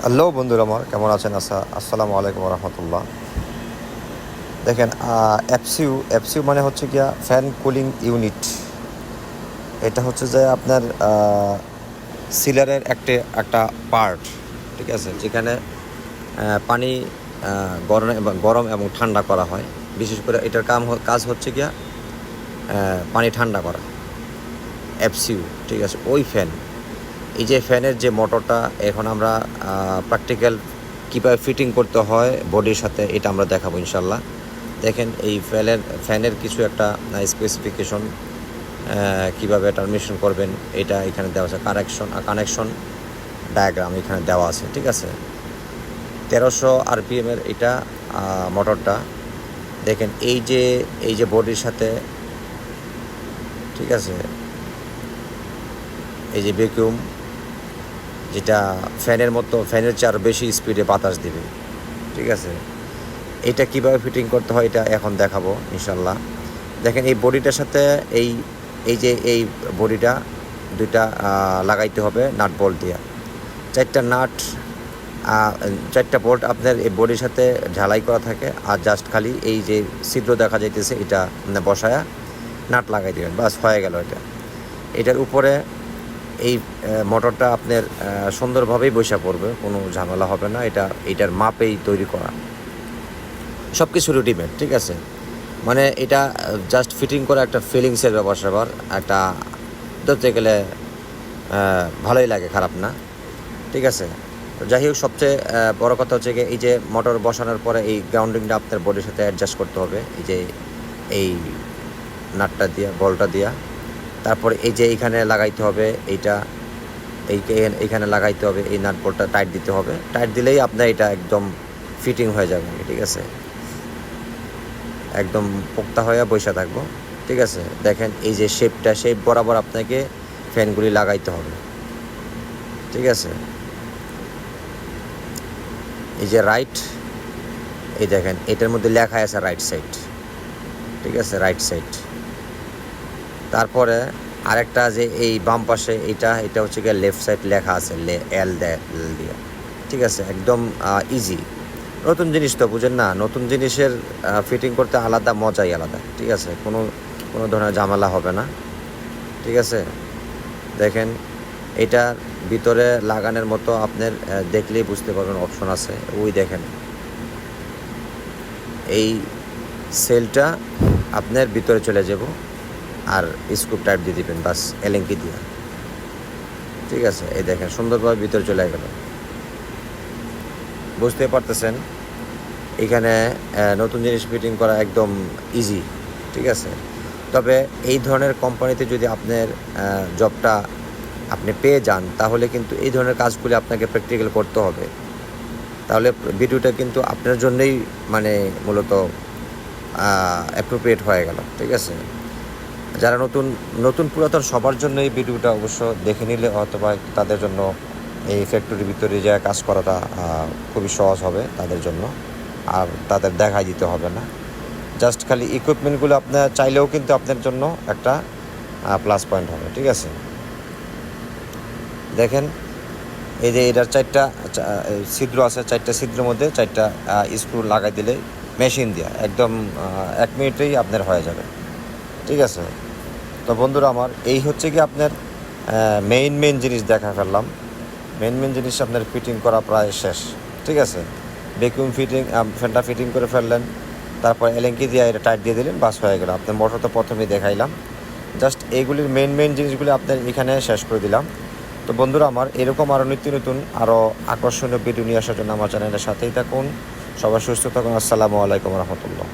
Hello বন্ধুরা আমার কেমন আছেন? আসসালামু আলাইকুম রহমতুল্লাহ। দেখেন, এফসিউ মানে হচ্ছে গিয়া ফ্যান কুলিং ইউনিট। এটা হচ্ছে যে আপনার সিলারের একটা পার্ট, ঠিক আছে, যেখানে পানি গরম এবং ঠান্ডা করা হয়। বিশেষ করে এটার কাজ হচ্ছে গিয়া পানি ঠান্ডা করা। এফসিউ, ঠিক আছে, ওই ফ্যান। এই যে ফ্যানের যে মোটরটা, এখন আমরা প্র্যাকটিক্যাল কীভাবে ফিটিং করতে হয় বডির সাথে, এটা আমরা দেখাবো ইনশাল্লাহ। দেখেন, এই ফ্যানের কিছু একটা স্পেসিফিকেশন, কীভাবে টার্মিনেশন করবেন, এটা এখানে দেওয়া আছে। কানেকশন ডায়াগ্রাম এখানে দেওয়া আছে, ঠিক আছে। 1300 RPM-এর এটা মোটরটা। দেখেন, এই যে বডির সাথে, ঠিক আছে, এই যে ভ্যাকুয়াম, যেটা ফ্যানের চেয়ে আরও বেশি স্পিডে বাতাস দিবে, ঠিক আছে। এটা কিভাবে ফিটিং করতে হয় এটা এখন দেখাবো ইনশাল্লাহ। দেখেন, এই বডিটার সাথে এই বডিটা দুইটা লাগাইতে হবে নাট বল্ট দিয়ে। চারটা বোল্ট আপনার এই বডির সাথে ঝালাই করা থাকে, আর জাস্ট খালি এই যে ছিদ্র দেখা যাইতেছে এটা বসায়া নাট লাগাই দেবেন, বাস হয়ে গেল। এটার উপরে এই মোটরটা আপনার সুন্দরভাবেই বসে পড়বে, কোনো ঝামেলা হবে না। এটার মাপেই তৈরি করা, সব কিছু রেডিমেড, ঠিক আছে। মানে এটা জাস্ট ফিটিং করা একটা ফিলিংসের ব্যাপার একটা ধরতে গেলে ভালোই লাগে, খারাপ না, ঠিক আছে। যাই হোক, সবচেয়ে বড় কথা হচ্ছে কি, এই যে মোটর বসানোর পরে এই গ্রাউন্ডিংটা আপনার বডির সাথে অ্যাডজাস্ট করতে হবে। এই নাটটা দিয়া, বলটা দিয়া, তারপরে এই যে এইখানে লাগাইতে হবে, এইখানে লাগাইতে হবে, এই নাট বলটা টাইট দিতে হবে। টাইট দিলেই আপনার এটা একদম ফিটিং হয়ে যাবে, ঠিক আছে, একদম পোক্তা হয়ে বসে থাকবো, ঠিক আছে। দেখেন, এই যে শেপ বরাবর আপনাকে ফ্যানগুলি লাগাইতে হবে, ঠিক আছে। এই যে এই দেখেন, এটার মধ্যে লেখা আছে রাইট সাইড, ঠিক আছে, রাইট সাইড। তারপরে আরেকটা যে এই বাম পাশে এটা হচ্ছে গিয়ে লেফট সাইড লেখা আছে, এল দিয়ে, ঠিক আছে। একদম ইজি। নতুন জিনিস তো বুঝেন না, নতুন জিনিসের ফিটিং করতে মজাই আলাদা, ঠিক আছে। কোনো ধরনের ঝামেলা হবে না, ঠিক আছে। দেখেন, এটার ভিতরে লাগানোর মতো আপনার দেখলেই বুঝতে পারবেন অপশন আছে। ওই দেখেন, এই সেলটা আপনার ভিতরে চলে যাব, আর স্ক্রু টাইপ দিয়ে দিবেন, বাস এলেঙ্কি দিয়ে, ঠিক আছে। এই দেখেন, সুন্দরভাবে ভিতরে চলে গেল, বুঝতে পারতেছেন। এখানে নতুন জিনিস ফিটিং করা একদম ইজি, ঠিক আছে। তবে এই ধরনের কোম্পানিতে যদি আপনার জবটা আপনি পেয়ে যান, তাহলে কিন্তু এই ধরনের কাজগুলি আপনাকে প্র্যাকটিক্যাল করতে হবে। তাহলে ভিডিওটা কিন্তু আপনার জন্যই মানে মূলত অ্যাপ্রোপ্রিয়েট হয়ে গেল, ঠিক আছে। যারা নতুন পুরাতন সবার জন্য এই ভিডিওটা অবশ্য দেখে নিলে অথবা তাদের জন্য এই ফ্যাক্টরির ভিতরে যা কাজ করাটা খুবই সহজ হবে তাদের জন্য, আর তাদের দেখাই দিতে হবে না। জাস্ট খালি ইকুইপমেন্টগুলো আপনার চাইলেও কিন্তু আপনার জন্য একটা প্লাস পয়েন্ট হবে, ঠিক আছে। দেখেন, এই যে এটার 4টা ছিদ্র আছে, 4টা ছিদ্রের মধ্যে 4টা স্ক্রু লাগাই দিলে মেশিন দিয়ে একদম 1 মিনিটেই আপনার হয়ে যাবে, ঠিক আছে। তো বন্ধুরা আমার, এই হচ্ছে কি আপনার মেইন জিনিস দেখা ফেললাম। মেইন জিনিস আপনার ফিটিং করা প্রায় শেষ, ঠিক আছে। ভ্যাকুয়াম ফ্যানটা ফিটিং করে ফেললেন, তারপর এলেঙ্কি দিয়ে এটা টাইট দিয়ে দিলেন, বাস হয়ে গেল। আপনার মোটর তো প্রথমেই দেখাইলাম, জাস্ট এইগুলির মেইন জিনিসগুলি আপনার এখানে শেষ করে দিলাম। তো বন্ধুরা আমার, এরকম আরও নিত্য নতুন আরও আকর্ষণীয় ভিডিও নিয়ে আসার জন্য আমার চ্যানেলের সাথেই থাকুন। সবাই সুস্থ থাকুন। আসসালামু আলাইকুম রহমতুল্লাহ।